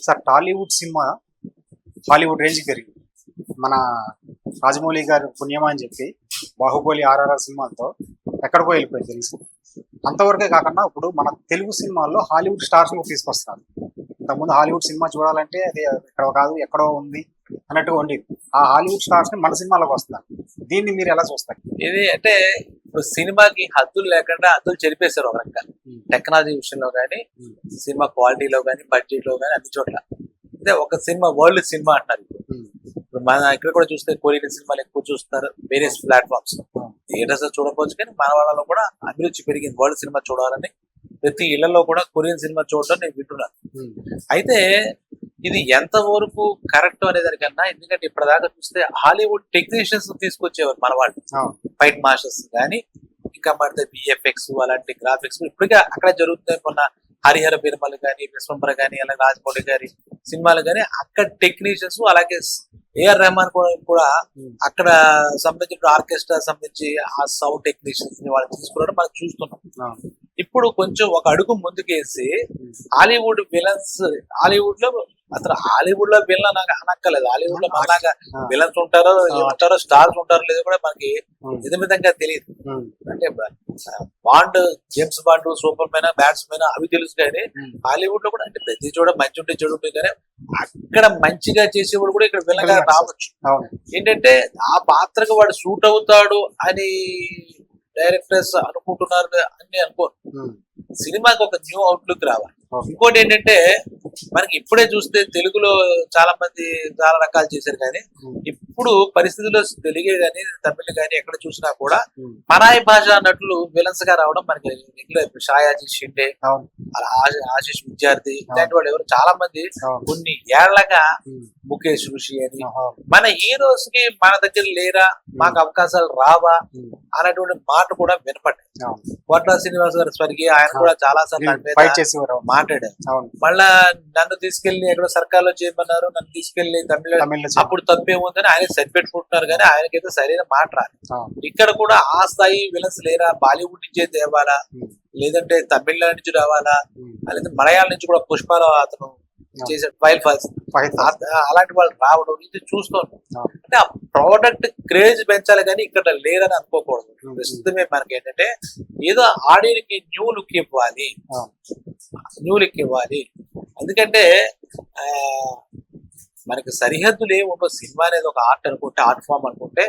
Sir Tollywood cinema Hollywood రేంజ్కి పెరిగింది. మన రాజమౌళి గారు పుణ్యమా అని చెప్పి బాహుబలి ఆర్ఆర్ఆర్ సినిమాలతో ఎక్కడికో వెళ్ళిపోయింది తెలుసు. అంతవరకే కాకుండా ఇప్పుడు మన తెలుగు సినిమాల్లో హాలీవుడ్ స్టార్స్ తీసుకొస్తారు. ఇంతకుముందు హాలీవుడ్ సినిమా చూడాలంటే అది ఇక్కడ కాదు ఎక్కడో ఉంది అన్నట్టుగా ఉండేది. ఆ హాలీవుడ్ స్టార్స్ ని మన సినిమాలోకి వస్తారు. దీన్ని మీరు ఎలా చూస్తారు? ఇది అంటే ఇప్పుడు సినిమాకి హద్దులు లేకుండా హద్దులు చెరిపేశారు ఒక రకంగా. టెక్నాలజీ విషయంలో కానీ, సినిమా క్వాలిటీలో కానీ, బడ్జెట్ లో కానీ, అన్ని చోట్ల. అంటే ఒక సినిమా వరల్డ్ సినిమా అంటారు. ఇప్పుడు మన ఇక్కడ కూడా చూస్తే కొరియన్ సినిమాలు ఎక్కువ చూస్తారు వేరియస్ ప్లాట్ఫామ్స్. థియేటర్స్ చూడకపోవచ్చు కానీ మన వాళ్ళలో కూడా అభిరుచి పెరిగింది వరల్డ్ సినిమా చూడాలని. ప్రతి ఇళ్లలో కూడా కొరియన్ సినిమా చూడటం నేను వింటున్నాను. అయితే ఇది ఎంత వరకు కరెక్ట్ అనే దానికన్నా, ఎందుకంటే ఇప్పటిదాకా చూస్తే హాలీవుడ్ టెక్నీషియన్స్ తీసుకొచ్చేవారు మన వాళ్ళు, ఫైట్ మాస్టర్స్ కానీ, ఇంకా మన విఎఫ్ఎక్స్ అలాంటి గ్రాఫిక్స్ ఇప్పటికే అక్కడ జరుగుతుంది. మొన్న హరిహర బిర్మలు కానీ, విశ్వంబర కానీ, అలాగే రాజమౌళి గారి సినిమాలు కానీ అక్కడ టెక్నీషియన్స్, అలాగే ఏఆర్ రెహమాన్ కూడా అక్కడ సంబంధించిన ఆర్కెస్ట్రా సంబంధించి ఆ సౌండ్ టెక్నీషియన్స్ ని వాళ్ళు తీసుకురావడం మనం చూస్తున్నాం. ఇప్పుడు కొంచెం ఒక అడుగు ముందుకేసి హాలీవుడ్ విలన్స్, హాలీవుడ్ లో అసలు హాలీవుడ్ లో విలన్ అనక్కలేదు. హాలీవుడ్ లో మనలాగా విలన్స్ ఉంటారో ఉంటారో స్టార్స్ ఉంటారో లేదో కూడా మనకి నిజమితంగా తెలియదు. అంటే bond, James bond, super man, batsmen అవి తెలుసు కానీ హాలీవుడ్ లో కూడా అంటే ప్రతి చోట మంచి ఉంటే చెడు ఉంటుంది కానీ అక్కడ మంచిగా చేసేవాడు కూడా ఇక్కడ విలన్ గా రావచ్చు. ఏంటంటే ఆ పాత్రకు వాడు సూట్ అవుతాడు అని డైరెక్టర్స్ అనుకుంటున్నారు అని అనుకోరు. సినిమాకి ఒక న్యూ అవుట్లుక్ రావాలి. ఇంకోటి ఏంటంటే మనకి ఇప్పుడే చూస్తే తెలుగులో చాలా మంది చాలా రకాలు చేశారు కానీ ఇప్పుడు పరిస్థితుల్లో తెలుగే కానీ తమిళ్ కానీ ఎక్కడ చూసినా కూడా పరాయి భాష నటులు విలన్స్ గా రావడం మనకి రెగ్యులర్. షాయాజీ షిండే, ఆశిష్ విద్యార్థి ఇలాంటి వాళ్ళు ఎవరు చాలా మంది కొన్ని ఏళ్లగా, ముఖేష్ ఋషి అని మన హీరోస్ కి మన దగ్గర లేరా, మాకు అవకాశాలు రావా అన్నటువంటి మాట కూడా వినపడ్డాయి. కోట్ల శ్రీనివాస్ గారు స్వర్గీయ, ఆయన కూడా చాలా సార్లు మాట్లాడారు. మళ్ళా నన్ను తీసుకెళ్లి ఎక్కడో సర్కార్లో చేయమన్నారు, నన్ను తీసుకెళ్లి తమిళ అప్పుడు తప్పేముందని ఆయన సరిపెట్టుకుంటున్నారు కానీ ఆయనకైతే సరైన మాట రాదు. ఇక్కడ కూడా ఆ స్థాయి విలన్స్ లేరా, బాలీవుడ్ నుంచే తేవాలా, లేదంటే తమిళ నుంచి రావాలా, లేదా మలయాళం నుంచి కూడా పుష్పాల అతను చేశాడు వైల్డ్ ఫాల్స్, అలాంటి వాళ్ళు రావడం ఇది చూస్తాం. అంటే ఆ ప్రోడక్ట్ క్రేజ్ పెంచాలి కానీ ఇక్కడ లేదని అనుకోకూడదు. ప్రస్తుతమే మనకి ఏంటంటే ఏదో ఆడియన్కి న్యూ లుక్ ఇవ్వాలి. ఎందుకంటే మనకి సరిహద్దులు ఏమి ఉండవు. సినిమా అనేది ఒక ఆర్ట్ అనుకుంటే, ఆర్ట్ ఫామ్ అనుకుంటే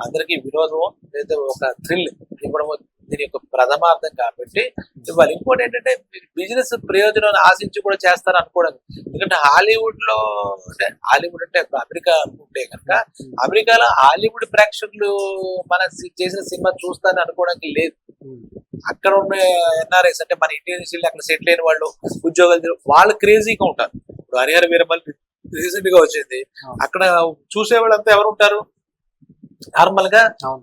అందరికి వినోదం లేదా ఒక థ్రిల్ ఇవ్వడం దీని యొక్క ప్రథమార్థం కాబట్టి ఇవ్వాలి. ఇంకోటి ఏంటంటే బిజినెస్ ప్రయోజనాన్ని ఆశించి కూడా చేస్తారు అనుకోవడం. ఎందుకంటే హాలీవుడ్ అంటే అమెరికా అనుకుంటే కనుక అమెరికాలో హాలీవుడ్ ప్రేక్షకులు మన చేసిన సినిమా చూస్తారని అనుకోవడానికి లేదు. అక్కడ ఉన్న ఎన్ఆర్ఐస్ అంటే మన ఇండియన్ అక్కడ సెటిల్ అయిన వాళ్ళు, ఉద్యోగాలు వాళ్ళు క్రేజీగా ఉంటారు. ఇప్పుడు హరిహర వీరమల్ రీసెంట్ గా వచ్చింది, అక్కడ చూసేవాళ్ళంతా ఎవరు ఉంటారు? నార్మల్ గా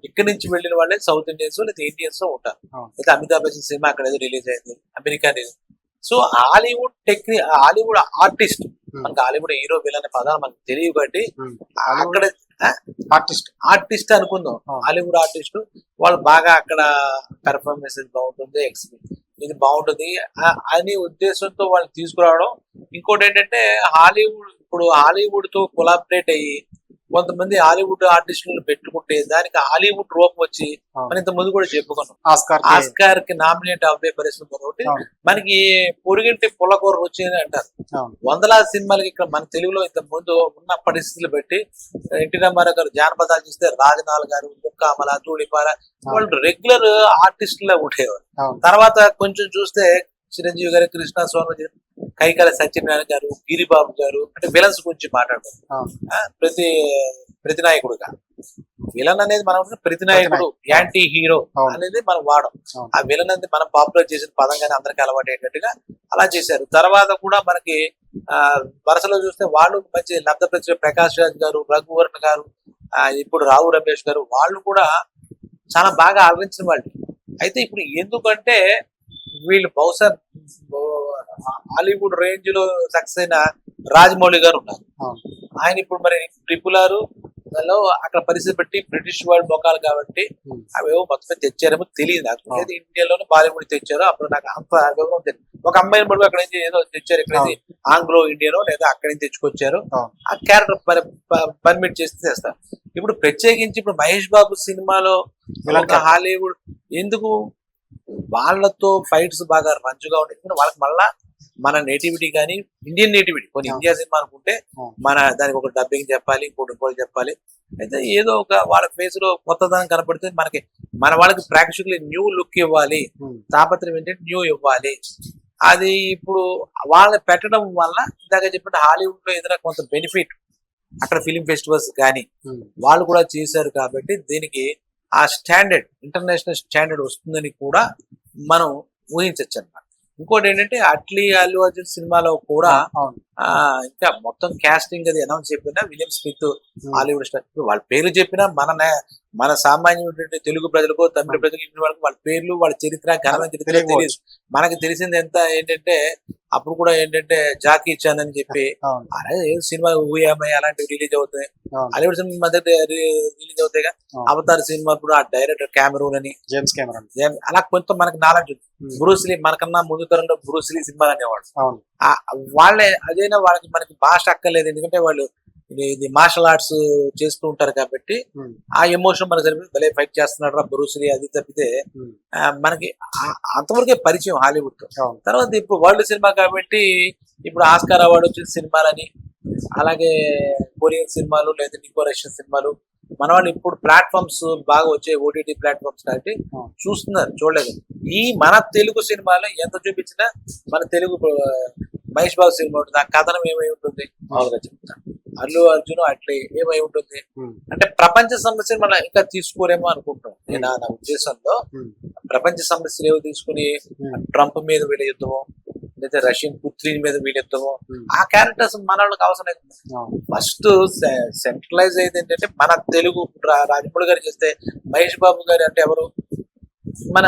ఇక్కడి నుంచి వెళ్ళిన వాళ్ళే సౌత్ ఇండియన్స్ లేదా ఇండియన్స్ ఉంటారు. అయితే అమితాబ్ బచ్చన్ సినిమా అక్కడ ఏదో రిలీజ్ అయింది, అమెరికా. సో హాలీవుడ్ ఆర్టిస్ట్, మనకి హాలీవుడ్ హీరో విలన్ పదాలు మనకు తెలియదు కాబట్టి అక్కడ ఆర్టిస్ట్ అనుకుందాం. హాలీవుడ్ ఆర్టిస్ట్ వాళ్ళు బాగా అక్కడ పెర్ఫార్మెన్స్ బాగుంటుంది, ఇది బాగుంటుంది అనే ఉద్దేశంతో వాళ్ళు తీసుకురావడం. ఇంకోటి ఏంటంటే హాలీవుడ్ తో కొలాబరేట్ అయ్యి కొంతమంది హాలీవుడ్ ఆర్టిస్టులను పెట్టుకుంటే దానికి హాలీవుడ్ రూపం వచ్చి మనం ఇంత ముందు కూడా చెప్పుకున్నాం, ఆస్కార్ కి నామినేట్ అవ్వే పరిస్థితి. ఒకటి మనకి పొరుగింటి పుల్లకూర వచ్చింది అంటారు. వందలాది సినిమాలకి ఇక్కడ మన తెలుగులో ఇంత ముందు ఉన్న పరిస్థితులు బట్టి ఎన్టీ రామారావు గారు జానపదాలు చూస్తే రాజనాల్ గారు, ముక్కామల, ధూళిపాల వాళ్ళు రెగ్యులర్ ఆర్టిస్టులా ఉండేవారు. తర్వాత కొంచెం చూస్తే చిరంజీవి గారు, కృష్ణ సోమ, కైకాల సత్యనారాయణ గారు, గిరిబాబు గారు అంటే విలన్స్ గురించి మాట్లాడతారు. ప్రతినాయకుడుగా విలన్ అనేది మనం ప్రతినాయకుడు, యాంటీ హీరో అనేది మనం వాడం. ఆ విలన్ అనేది మనం పాపులర్ చేసిన పదంగానే అందరికి అలవాటు అయ్యేటట్టుగా అలా చేశారు. తర్వాత కూడా మనకి వరుసలో చూస్తే వాళ్ళు మంచి లబ్ధ ప్రతి ప్రకాష్ రాజ్ గారు, రఘువర్ణ గారు, ఇప్పుడు రావు రమేష్ గారు వాళ్ళు కూడా చాలా బాగా ఆదరించిన వాళ్ళు. అయితే ఇప్పుడు ఎందుకంటే వీళ్ళు బహుశా హాలీవుడ్ రేంజ్ లో సక్సెస్ అయిన రాజమౌళి గారు ఉన్నారు. ఆయన ఇప్పుడు మరి ట్రిపుల్ ఆర్, దానిలో అక్కడ పరిస్థితి బట్టి బ్రిటిష్ వాళ్ళు మొక్కలు కాబట్టి ఉమ్, అవేవో మొత్తం తెచ్చారేమో తెలియదు నాకు. అవును. ఏది ఇండియాలోనే బాలీవుడ్ తెచ్చారో అప్పుడు నాకు అంత వివరం తెలియదు. ఒక అమ్మాయిని పడుకు అక్కడ నుంచి ఏదో తెచ్చారు, ఇక్కడ నుంచి ఆంగ్లో ఇండియనో లేదా అక్కడి నుంచి తెచ్చుకొచ్చారు. అవును. ఆ క్యారెక్టర్ పర్మిట్ చేస్తే చేస్తారు. ఇప్పుడు ప్రత్యేకించి ఇప్పుడు మహేష్ బాబు సినిమాలో విలన్ ఒక character. హాలీవుడ్ ఎందుకు వాళ్ళతో ఫైట్స్ బాగా రంజుగా ఉంటాయి. ఎందుకంటే వాళ్ళకి మళ్ళా మన నేటివిటీ కానీ ఇండియన్ నేటివిటీ కొన్ని అవును. ఇండియా సినిమా అనుకుంటే అవును. మన దానికి ఒక డబ్బింగ్ చెప్పాలి, ఇంకోటి చెప్పాలి. అయితే ఏదో ఒక వాళ్ళ ఫేస్ లో కొత్తదనం కనపడితే మనకి మన వాళ్ళకి ప్రేక్షకులు న్యూ లుక్ ఇవ్వాలి, ఉమ్, తాపత్రయం ఏంటంటే న్యూ ఇవ్వాలి. అది ఇప్పుడు వాళ్ళని పెట్టడం వల్ల ఇందాక చెప్పిన హాలీవుడ్ లో ఏదైనా కొంత బెనిఫిట్ అక్కడ ఫిలిం ఫెస్టివల్స్ కానీ ఉమ్, వాళ్ళు కూడా చేశారు కాబట్టి దీనికి ఆ స్టాండర్డ్ ఇంటర్నేషనల్ స్టాండర్డ్ వస్తుందని కూడా మనం ఊహించవచ్చు అన్నమాట. ఇంకోటి ఏంటంటే అట్లీ అల్లు అర్జున్ సినిమాలో కూడా అవును. ఆ ఇంకా మొత్తం కాస్టింగ్ అది అనౌన్స్ చెప్పినా విలియం స్మిత్ ఉమ్, హాలీవుడ్ స్టార్ ఇప్పుడు వాళ్ళ పేర్లు చెప్పినా మన సామాన్యమైనటువంటి తెలుగు ప్రజలకు తమిళ ప్రజలకు ఇంటి వాళ్ళకి వాళ్ళ పేర్లు వాళ్ళ చరిత్ర ఘనమైన చరిత్ర తెలియకపోవచ్చు. తెలియదు. మనకి తెలిసింది ఎంత ఏంటంటే అప్పుడు కూడా ఏంటంటే జాకీ చాన్ అని చెప్పి అవును. అలాగే ఏ సినిమా ఊయామై అలాంటివి రిలీజ్ అవుతాయి, అవును. హాలీవుడ్ సినిమా మధ్య రిలీజ్ అవుతాయి. అవును. అవతార్ సినిమా ఇప్పుడు ఆ డైరెక్టర్ కెమెరూన్ అని జేమ్స్ కెమెరాన్. అలా కొంత మనకి నాలెడ్జ్ ఉంది. ఉమ్, బ్రూస్లీ మనకన్నా ముందు తరంలో బ్రూస్లీ సినిమాలు అనేవాడు. అవును. ఆ వాళ్ళే అదైనా వాళ్ళకి మనకి భాష అక్కర్లేదు, ఎందుకంటే వాళ్ళు ఇది మార్షల్ ఆర్ట్స్ చేస్తూ ఉంటారు కాబట్టి ఉమ్, ఆ ఎమోషన్ మనకు సరిపోయి భలే ఫైట్ చేస్తున్నాడు రా బ్రూస్లీ అది తప్పితే ఉమ్, మనకి అంతవరకే పరిచయం హాలీవుడ్ తో. అవును. తర్వాత ఇప్పుడు వరల్డ్ సినిమా కాబట్టి ఇప్పుడు ఆస్కార్ అవార్డు వచ్చిన సినిమాలని అలాగే కొరియన్ సినిమాలు లేదా ఇంకో రష్యన్ సినిమాలు మన వాళ్ళు ఇప్పుడు ప్లాట్ఫామ్స్ బాగా వచ్చే ఓటీటీ ప్లాట్ఫామ్స్ కాబట్టి అవును. చూస్తున్నారు, చూడలేదు. ఈ మన తెలుగు సినిమాలో ఎంత చూపించినా మన తెలుగు మహేష్ బాబు సినిమా ఉంటుంది, ఆ కథనం ఏమై ఉంటుంది మామూలుగా చెప్తాను. అల్లు అర్జున్ అట్లే ఏమై ఉంటుంది ఉమ్, అంటే ప్రపంచ సమస్యలు మనం ఇంకా తీసుకోరేమో అనుకుంటాం. నేను నా ఉద్దేశంలో ఉమ్, ప్రపంచ సమస్యలు ఏవో తీసుకుని ఉమ్, ట్రంప్ మీద వీళ్ళ యుద్ధము లేదా రష్యన్ పుత్రిన్ మీద వీళ్ళ యుద్ధము ఉమ్, ఆ క్యారెక్టర్స్ మన వాళ్ళకి అవసరం లేదు. అవును. ఫస్ట్ సెంట్రలైజ్ అయింది ఏంటంటే మన తెలుగు రాజమౌళి గారు చేస్తే మహేష్ బాబు గారు అంటే ఎవరు మన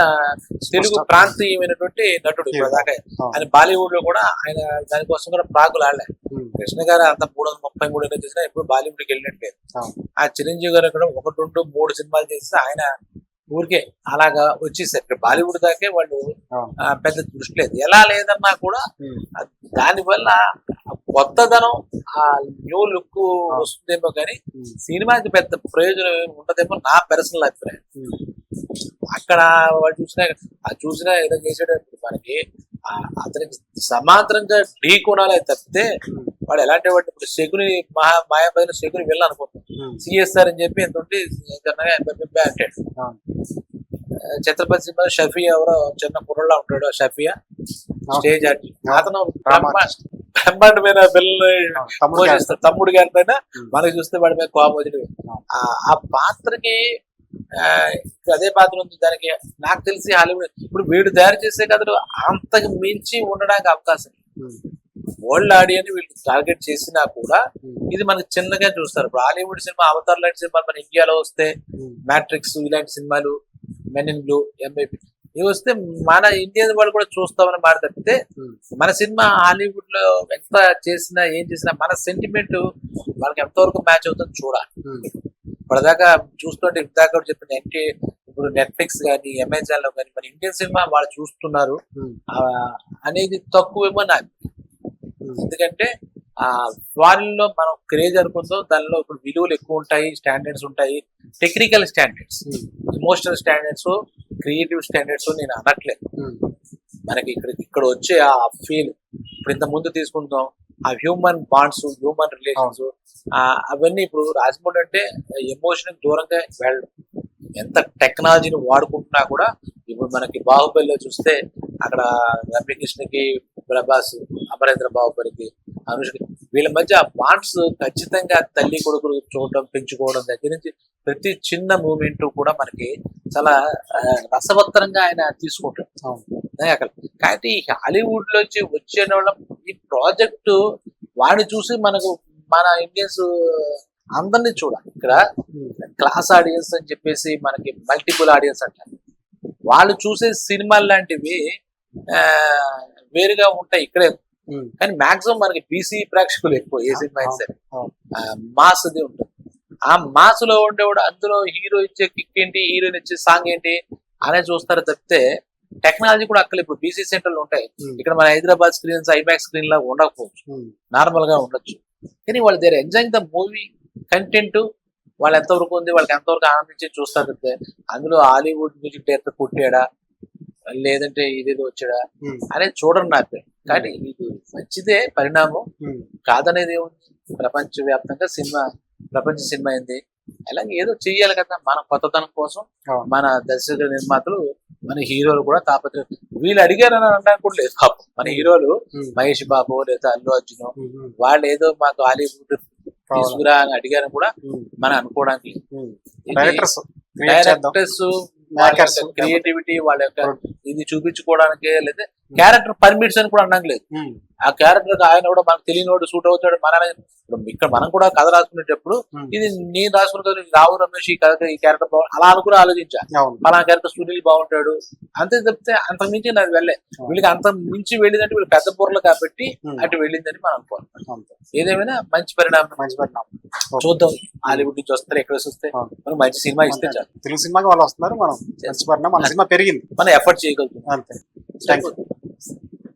తెలుగు ప్రాంతీయమైనటువంటి నటుడు ఇప్పటిదాకా. అవును. ఆయన బాలీవుడ్ లో కూడా ఆయన దానికోసం కూడా ప్రాగులు ఆడలే. ఉమ్, కృష్ణ గారు అంత 333 చేసినా ఎప్పుడు బాలీవుడ్కి వెళ్ళినట్లేదు. అవును. ఆ చిరంజీవి గారు కూడా 1, 2, 3 సినిమాలు చేస్తే ఆయన ఊరికే అలాగా వచ్చేసారు. ఇక్కడ బాలీవుడ్ దాకే వాళ్ళు అవును. పెద్ద దృష్టి లేదు. ఎలా లేదన్నా కూడా ఉమ్, దానివల్ల కొత్తదనం ఆ న్యూ లుక్ వస్తుందేమో కానీ ఉమ్, సినిమాకి పెద్ద ప్రయోజనం ఏమి ఉండదేమో నా పర్సనల్ అభిప్రాయం. ఉమ్, అక్కడ వాళ్ళు చూసినా ఏదో చేసేటప్పుడు మనకి అతనికి సమాంతరంగా ఢీ కొనాలి తప్పితే ఉమ్, వాడు ఎలాంటి వాడు ఇప్పుడు శకుని మాయాపదిలో శకుని వెళ్ళాలనుకుంటాం. ఉమ్, సిఎస్ఆర్ అని చెప్పి ఎంత ఉంటే అంటాడు. అవును. ఛత్రపతి సినిమా షఫియా ఎవరో చిన్న కుర్రలా ఉంటాడు, షఫియా స్టేజ్ అతను బ్రహ్మాండమైన పిల్లలు తమ్ముడు పోషిస్తాడు. తమ్ముడు గారి పైన ఉమ్, మనకి చూస్తే వాడి మీద కోపం వచ్చి ఆ పాత్రకి అదే పాత్ర ఉంది దానికి. నాకు తెలిసి హాలీవుడ్ ఇప్పుడు వీడు తయారు చేసే కథలు అంతకు మించి ఉండడానికి అవకాశం. ఉమ్, వరల్డ్ ఆడియన్స్ వీళ్ళు టార్గెట్ చేసినా కూడా ఉమ్, ఇది మనకి చిన్నగా చూస్తారు. ఇప్పుడు హాలీవుడ్ సినిమా అవతార్ లాంటి సినిమాలు మన ఇండియాలో వస్తే ఉమ్, మ్యాట్రిక్స్ ఇలాంటి సినిమాలు మెన్ ఇన్ బ్లూ ఎంఐపి ఇవి వస్తే మన ఇండియన్ వాళ్ళు కూడా చూస్తామని మాట తప్పితే ఉమ్, మన సినిమా హాలీవుడ్ లో ఎంత చేసినా ఏం చేసినా మన సెంటిమెంట్ వాళ్ళకి ఎంతవరకు మ్యాచ్ అవుతుందో చూడాలి. ఉమ్, ఇప్పటిదాకా చూస్తుంటే ఇందాక చెప్పిన ఇప్పుడు నెట్ఫ్లిక్స్ కానీ అమెజాన్ లో కానీ మన ఇండియన్ సినిమా వాళ్ళు చూస్తున్నారు ఉమ్, అనేది తక్కువేమో నాకు. ఉమ్, ఎందుకంటే ఫారిన్ లో మనం క్రేజ్ అనుకుందో దానిలో ఇప్పుడు విలువలు ఎక్కువ ఉంటాయి, స్టాండర్డ్స్ ఉంటాయి, టెక్నికల్ స్టాండర్డ్స్, ఉమ్, ఎమోషనల్ స్టాండర్డ్స్, క్రియేటివ్ స్టాండర్డ్స్ నేను అనట్లేదు. ఉమ్, మనకి ఇక్కడ వచ్చే ఆ ఫీల్ ఇప్పుడు ఇంత ముందు తీసుకుంటాం, ఆ హ్యూమన్ బాండ్స్, హ్యూమన్ రిలేషన్స్, అవన్నీ ఇప్పుడు రాజమౌళి అంటే ఎమోషన్ దూరంగా వెళ్ళడం. ఎంత టెక్నాలజీని వాడుకుంటున్నా కూడా ఇప్పుడు మనకి బాహుబలిలో చూస్తే అక్కడ రమ్యకృష్ణకి ప్రభాస్, అమరేంద్ర బాహుబలికి అనుష్క వీళ్ళ మధ్య ఆ బాండ్స్ ఖచ్చితంగా తల్లి కొడుకులు చూడడం పెంచుకోవడం దగ్గర నుంచి ప్రతి చిన్న మూమెంట్ కూడా మనకి చాలా రసవత్తరంగా ఆయన తీసుకుంటాడు. అక్కడ కాబట్టి హాలీవుడ్ లోంచి వచ్చే ఈ ప్రాజెక్టు వాడిని చూసి మనకు మన ఇండియన్స్ అందరినీ చూడాలి. ఇక్కడ క్లాస్ ఆడియన్స్ అని చెప్పేసి మనకి మల్టిపుల్ ఆడియన్స్ అంటారు. వాళ్ళు చూసే సినిమాలు లాంటివి వేరుగా ఉంటాయి ఇక్కడే, కానీ మాక్సిమం మనకి బీసీ ప్రేక్షకులు ఎక్కువ. ఏ సినిమా అయితే సరే మాస్ అది ఉంటుంది. ఆ మాస్ లో ఉండేవాడు అందులో హీరో ఇచ్చే కిక్ ఏంటి, హీరోయిన్ ఇచ్చే సాంగ్ ఏంటి అనేది చూస్తారు తప్పితే టెక్నాలజీ కూడా అక్కడ ఇప్పుడు బీసీ సెంటర్లు ఉంటాయి. ఇక్కడ మన హైదరాబాద్ స్క్రీన్స్ ఐమాక్స్ స్క్రీన్ లాగా ఉండకపోవచ్చు, నార్మల్ గా ఉండొచ్చు. కానీ వాళ్ళు they're enjoying the movie content. వాళ్ళు ఎంతవరకు ఉంది, వాళ్ళకి ఎంతవరకు ఆనందించి చూస్తారు తప్పితే అందులో హాలీవుడ్ మ్యూజిక్ డైరెక్టర్ పుట్టాడా లేదంటే ఇదేదో వచ్చాడా అనేది చూడరు నాకు. కానీ ఇది మంచిదే పరిణామం, కాదనేది ఏముంది. ప్రపంచవ్యాప్తంగా ప్రపంచ సినిమా అయింది. అలాగే ఏదో చెయ్యాలి కదా మన కొత్తదనం కోసం. మన దర్శక నిర్మాతలు, మన హీరోలు కూడా తాపత్రయం. వీళ్ళు అడిగారని అనడానికి కూడా లేదు పాపం. మన హీరోలు మహేష్ బాబు లేదా అల్లు అర్జున్ వాళ్ళు ఏదో మాకు హాలీవుడ్ తీసుకురా అని అడిగారని కూడా మనం అనుకోవడానికి. డైరెక్టర్స్ క్రియేటివిటీ వాళ్ళ యొక్క ఇది చూపించుకోవడానికి, లేదా క్యారెక్టర్ పర్మిట్స్ అని కూడా అనడానికి లేదు. ఆ క్యారెక్టర్ ఆయన కూడా మనకు తెలియనివాడు సూట్ అవుతాడు. ఇక్కడ మనం కూడా కథ రాసుకునేటప్పుడు ఇది నేను రాసుకున్న కదా, రావు రమేష్ ఈ క్యారెక్టర్ బాగుంది అలా అనుకుని ఆలోచించా. పలానా క్యారెక్టర్ సునీల్ బాగుంటాడు అంతే తప్పితే అంతకు మించి నాకు వెళ్ళే. వీళ్ళకి అంత మించి వెళ్ళిందంటే వీళ్ళు పెద్ద బుర్రలు కాబట్టి అటు వెళ్ళిందని మనం అనుకోవాలి. ఏదేమైనా మంచి పరిణామం. చూద్దాం హాలీవుడ్ నుంచి వస్తారు, ఎక్కడ వస్తే మనం మంచి సినిమా ఇస్తే చాలు. తెలుగు సినిమాకి వాళ్ళు వస్తున్నారు, మనం మంచి పరిణామం, మన సినిమా పెరిగింది, మనం ఎఫర్ట్ చేయగలుగుతాం అంతే. Thank you.